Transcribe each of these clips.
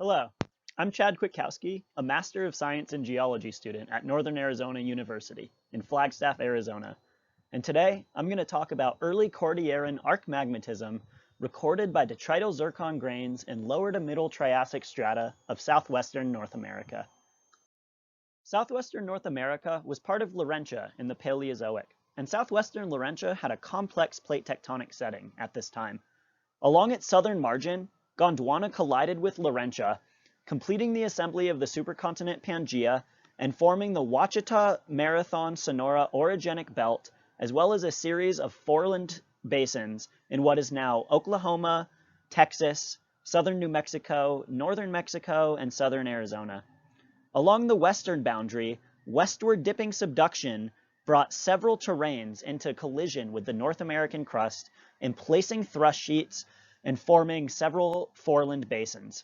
Hello, I'm Chad Kwiatkowski, a Master of Science in Geology student at Northern Arizona University in Flagstaff, Arizona. And today, I'm going to talk about early Cordilleran arc magmatism recorded by detrital zircon grains in lower to middle Triassic strata of southwestern North America. Southwestern North America was part of Laurentia in the Paleozoic, and southwestern Laurentia had a complex plate tectonic setting at this time. Along its southern margin, Gondwana collided with Laurentia, completing the assembly of the supercontinent Pangaea and forming the Ouachita-Marathon-Sonora orogenic belt, as well as a series of Foreland basins in what is now Oklahoma, Texas, southern New Mexico, northern Mexico, and southern Arizona. Along the western boundary, westward dipping subduction brought several terrains into collision with the North American crust, emplacing thrust sheets and forming several Foreland basins.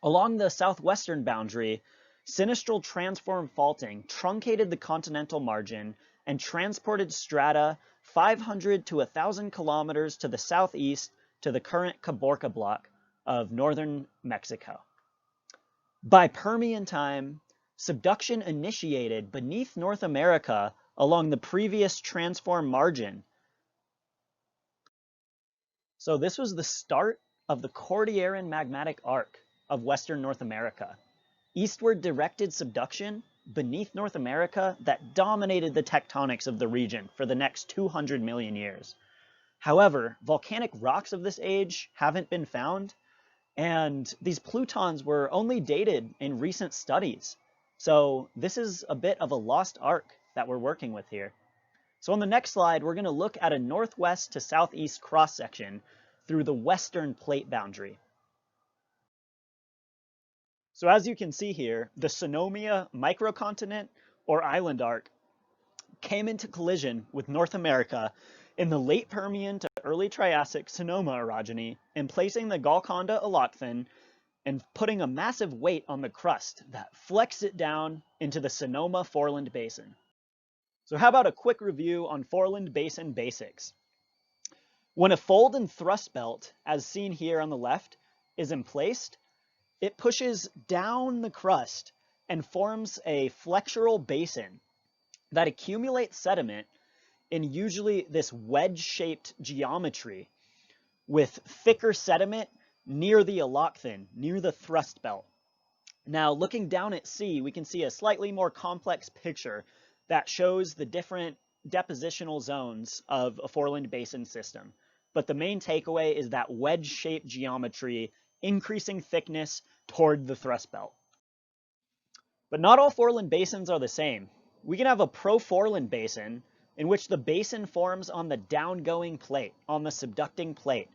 Along the southwestern boundary, sinistral transform faulting truncated the continental margin and transported strata 500 to 1,000 kilometers to the southeast to the current Caborca block of northern Mexico. By Permian time, subduction initiated beneath North America along the previous transform margin. So this was the start of the Cordilleran magmatic arc of Western North America. Eastward directed subduction beneath North America that dominated the tectonics of the region for the next 200 million years. However, volcanic rocks of this age haven't been found, and these plutons were only dated in recent studies. So this is a bit of a lost arc that we're working with here. So on the next slide, we're going to look at a northwest to southeast cross-section through the western plate boundary. So as you can see here, the Sonomia microcontinent or island arc came into collision with North America in the late Permian to early Triassic Sonoma orogeny, emplacing the Golconda-Alachthon and putting a massive weight on the crust that flexed it down into the Sonoma-Foreland basin. So how about a quick review on Foreland basin basics? When a fold and thrust belt, as seen here on the left, is emplaced, it pushes down the crust and forms a flexural basin that accumulates sediment in usually this wedge-shaped geometry with thicker sediment near the alachthon, near the thrust belt. Now, looking down at sea, we can see a slightly more complex picture that shows the different depositional zones of a Foreland basin system. But the main takeaway is that wedge-shaped geometry, increasing thickness toward the thrust belt. But not all Foreland basins are the same. We can have a pro-Foreland basin in which the basin forms on the downgoing plate, on the subducting plate.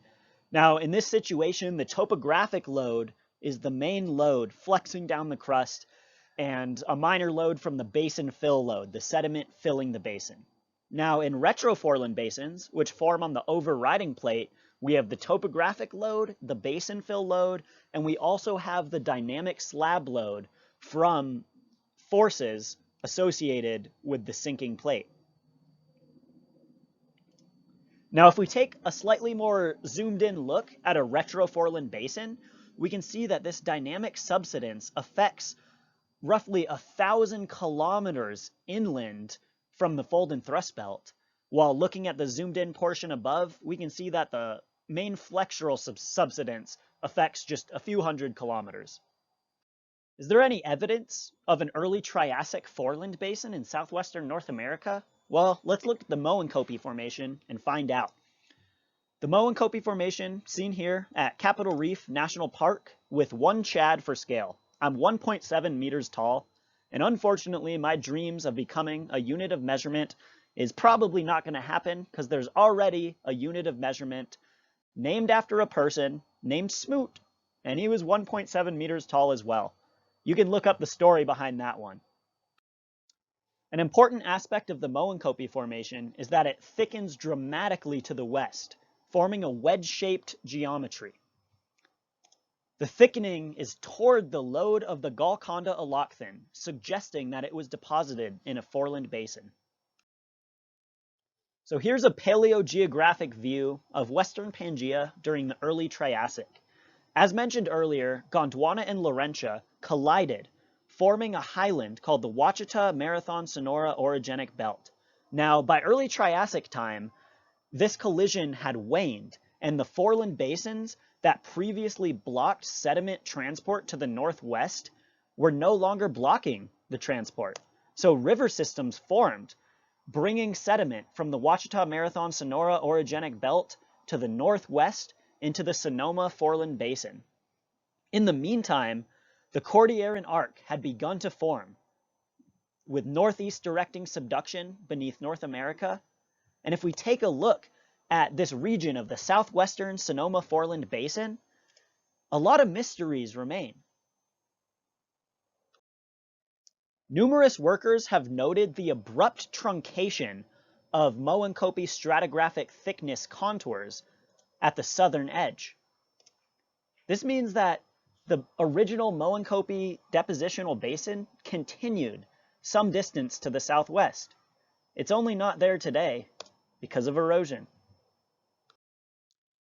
Now, in this situation, the topographic load is the main load flexing down the crust, and a minor load from the basin fill load, the sediment filling the basin. Now, in retro-Foreland basins, which form on the overriding plate, we have the topographic load, the basin fill load, and we also have the dynamic slab load from forces associated with the sinking plate. Now, if we take a slightly more zoomed-in look at a retro-Foreland basin, we can see that this dynamic subsidence affects roughly 1,000 kilometers inland from the fold and thrust belt. While looking at the zoomed-in portion above, we can see that the main flexural subsidence affects just a few hundred kilometers. Is there any evidence of an early Triassic Foreland basin in southwestern North America? Well, let's look at the Moenkopi Formation and find out. The Moenkopi Formation, seen here at Capitol Reef National Park with 1 Chad for scale. I'm 1.7 meters tall, and unfortunately my dreams of becoming a unit of measurement is probably not going to happen because there's already a unit of measurement named after a person named Smoot, and he was 1.7 meters tall as well. You can look up the story behind that one. An important aspect of the Moenkopi Formation is that it thickens dramatically to the west, forming a wedge-shaped geometry. The thickening is toward the load of the Golconda-Alachthon, suggesting that it was deposited in a Foreland basin. So here's a paleogeographic view of Western Pangaea during the early Triassic. As mentioned earlier, Gondwana and Laurentia collided, forming a highland called the Ouachita-Marathon-Sonora orogenic belt. Now, by early Triassic time, this collision had waned, and the Foreland basins that previously blocked sediment transport to the northwest were no longer blocking the transport. So river systems formed, bringing sediment from the Ouachita-Marathon-Sonora orogenic belt to the northwest into the Sonoma-Foreland basin. In the meantime, the Cordilleran arc had begun to form, with northeast directing subduction beneath North America. And if we take a look at this region of the southwestern Sonoma-Foreland basin, a lot of mysteries remain. Numerous workers have noted the abrupt truncation of Moenkopi stratigraphic thickness contours at the southern edge. This means that the original Moenkopi depositional basin continued some distance to the southwest. It's only not there today because of erosion.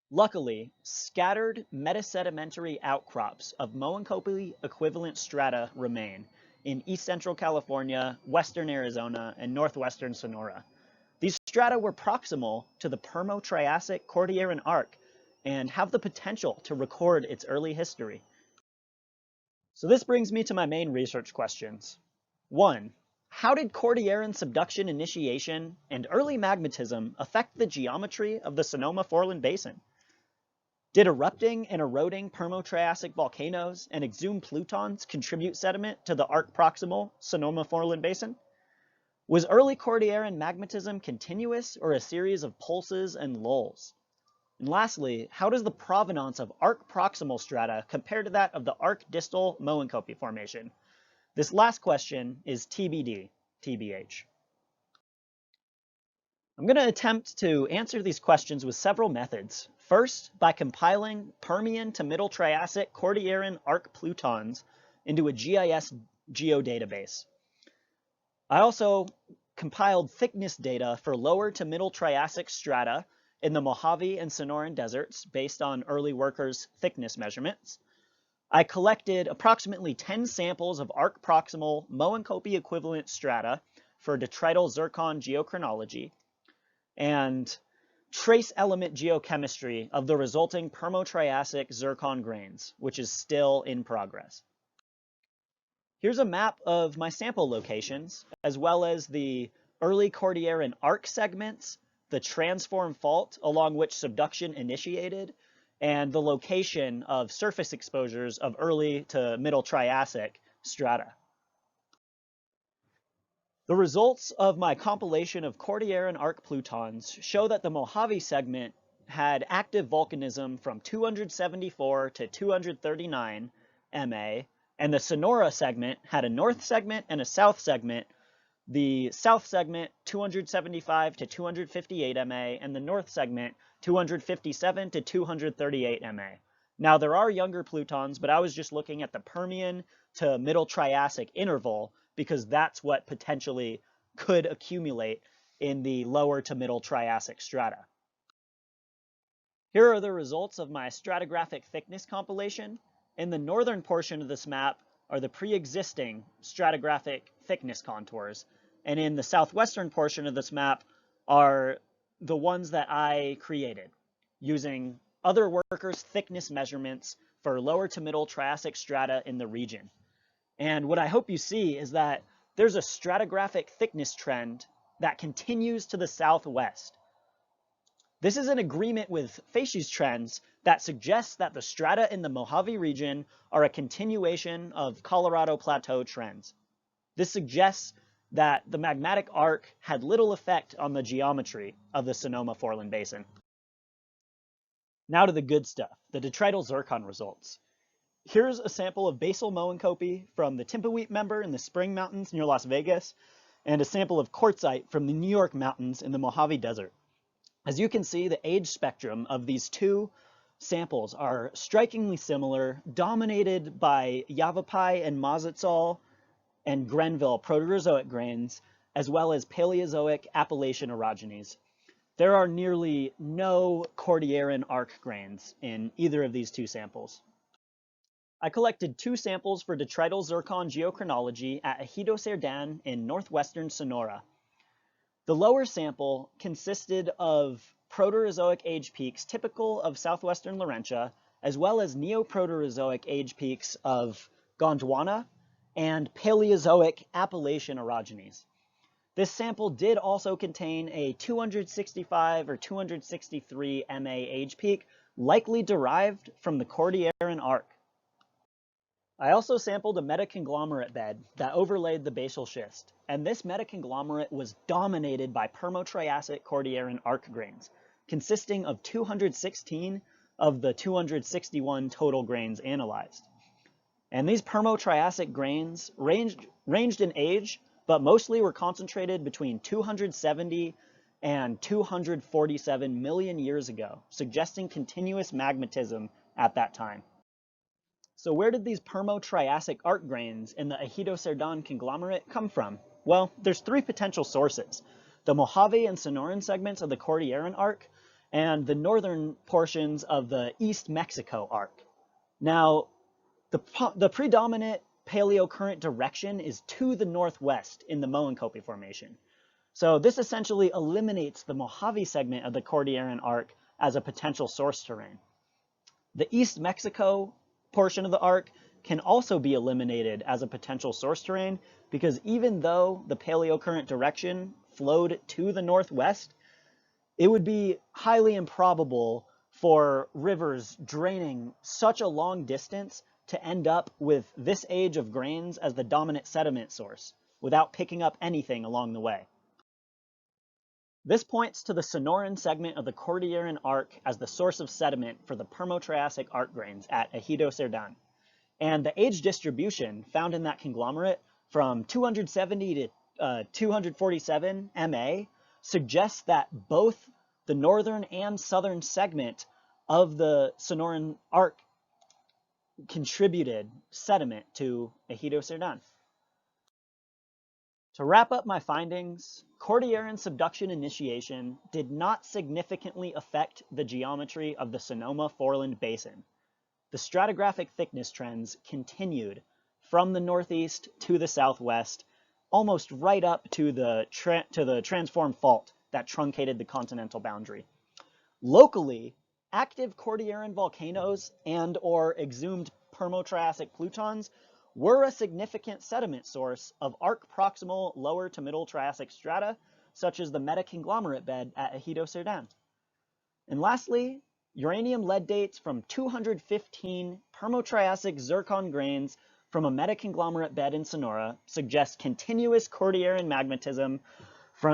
Luckily, scattered metasedimentary outcrops of Moenkopi equivalent strata remain in East Central California, Western Arizona, and Northwestern Sonora. These strata were proximal to the Permo-Triassic Cordilleran arc and have the potential to record its early history. So this brings me to my main research questions. 1. How did Cordilleran subduction initiation and early magmatism affect the geometry of the Sonoma-Foreland basin? Did erupting and eroding Permo-Triassic volcanoes and exhumed plutons contribute sediment to the arc-proximal Sonoma-Foreland basin? Was early Cordilleran magmatism continuous or a series of pulses and lulls? And lastly, how does the provenance of arc-proximal strata compare to that of the arc-distal Moenkopi Formation? This last question is TBD, TBH. I'm going to attempt to answer these questions with several methods. First, by compiling Permian to Middle Triassic Cordilleran arc plutons into a GIS geodatabase. I also compiled thickness data for lower to Middle Triassic strata in the Mojave and Sonoran deserts based on early workers' thickness measurements. I collected approximately 10 samples of arc-proximal Moenkopi equivalent strata for Detrital Zircon geochronology, and trace element geochemistry of the resulting Permo-Triassic Zircon grains, which is still in progress. Here's a map of my sample locations, as well as the early Cordilleran arc segments, the transform fault along which subduction initiated, and the location of surface exposures of early to Middle Triassic strata. The results of my compilation of Cordilleran arc plutons show that the Mojave segment had active volcanism from 274 to 239 MA, and the Sonora segment had a north segment and a south segment. The south segment 275 to 258 MA, and the north segment 257 to 238 MA. Now there are younger plutons, but I was just looking at the Permian to Middle Triassic interval because that's what potentially could accumulate in the lower to Middle Triassic strata. Here are the results of my stratigraphic thickness compilation. In the northern portion of this map are the pre-existing stratigraphic thickness contours, and in the southwestern portion of this map are the ones that I created using other workers' thickness measurements for lower to Middle Triassic strata in the region. And what I hope you see is that there's a stratigraphic thickness trend that continues to the southwest. This is in agreement with facies trends that suggests that the strata in the Mojave region are a continuation of Colorado Plateau trends. This suggests that the magmatic arc had little effect on the geometry of the Sonoma-Foreland basin. Now to the good stuff, the detrital zircon results. Here's a sample of basal Moenkopi from the Timpaweep member in the Spring Mountains near Las Vegas, and a sample of quartzite from the New York Mountains in the Mojave Desert. As you can see, the age spectrum of these two samples are strikingly similar, dominated by Yavapai and Mazatzal and Grenville Proterozoic grains, as well as Paleozoic Appalachian orogenies. There are nearly no Cordilleran arc grains in either of these two samples. I collected 2 samples for detrital zircon geochronology at Ejido Serdan in northwestern Sonora. The lower sample consisted of Proterozoic age peaks typical of southwestern Laurentia, as well as Neoproterozoic age peaks of Gondwana and Paleozoic Appalachian orogenies. This sample did also contain a 265 or 263 MA age peak, likely derived from the Cordilleran arc. I also sampled a metaconglomerate bed that overlaid the basal schist, and this metaconglomerate was dominated by Permo-Triassic Cordilleran arc grains, consisting of 216 of the 261 total grains analyzed. And these Permo-Triassic grains ranged in age, but mostly were concentrated between 270 and 247 million years ago, suggesting continuous magmatism at that time. So where did these Permo-Triassic arc grains in the Ejido Serdan conglomerate come from? Well, there's 3 potential sources: the Mojave and Sonoran segments of the Cordilleran arc, and the northern portions of the East Mexico arc. Now, the predominant paleocurrent direction is to the northwest in the Moenkopi Formation. So this essentially eliminates the Mojave segment of the Cordilleran arc as a potential source terrain. The East Mexico portion of the arc can also be eliminated as a potential source terrain because even though the paleocurrent direction flowed to the northwest, it would be highly improbable for rivers draining such a long distance to end up with this age of grains as the dominant sediment source without picking up anything along the way. This points to the Sonoran segment of the Cordilleran arc as the source of sediment for the Permo-Triassic arc grains at Ejido Serdan. And the age distribution found in that conglomerate from 270 to 247 MA suggests that both the northern and southern segment of the Sonoran arc contributed sediment to Ejido Serdan. To wrap up my findings, Cordilleran subduction initiation did not significantly affect the geometry of the Sonoma-Foreland basin. The stratigraphic thickness trends continued from the northeast to the southwest, almost right up to the transform fault that truncated the continental boundary. Locally, active Cordilleran volcanoes and/or exhumed Permo-Triassic plutons were a significant sediment source of arc-proximal lower to middle Triassic strata, such as the metaconglomerate bed at Ejido Serdan. And lastly, uranium-lead dates from 215 Permo-Triassic zircon grains from a metaconglomerate bed in Sonora suggest continuous Cordilleran magmatism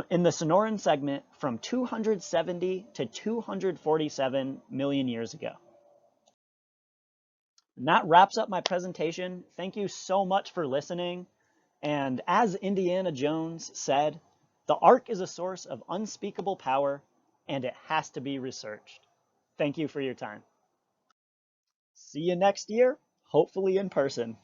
in the Sonoran segment from 270 to 247 million years ago. And that wraps up my presentation. Thank you so much for listening. And as Indiana Jones said, the arc is a source of unspeakable power, and it has to be researched. Thank you for your time. See you next year, hopefully in person.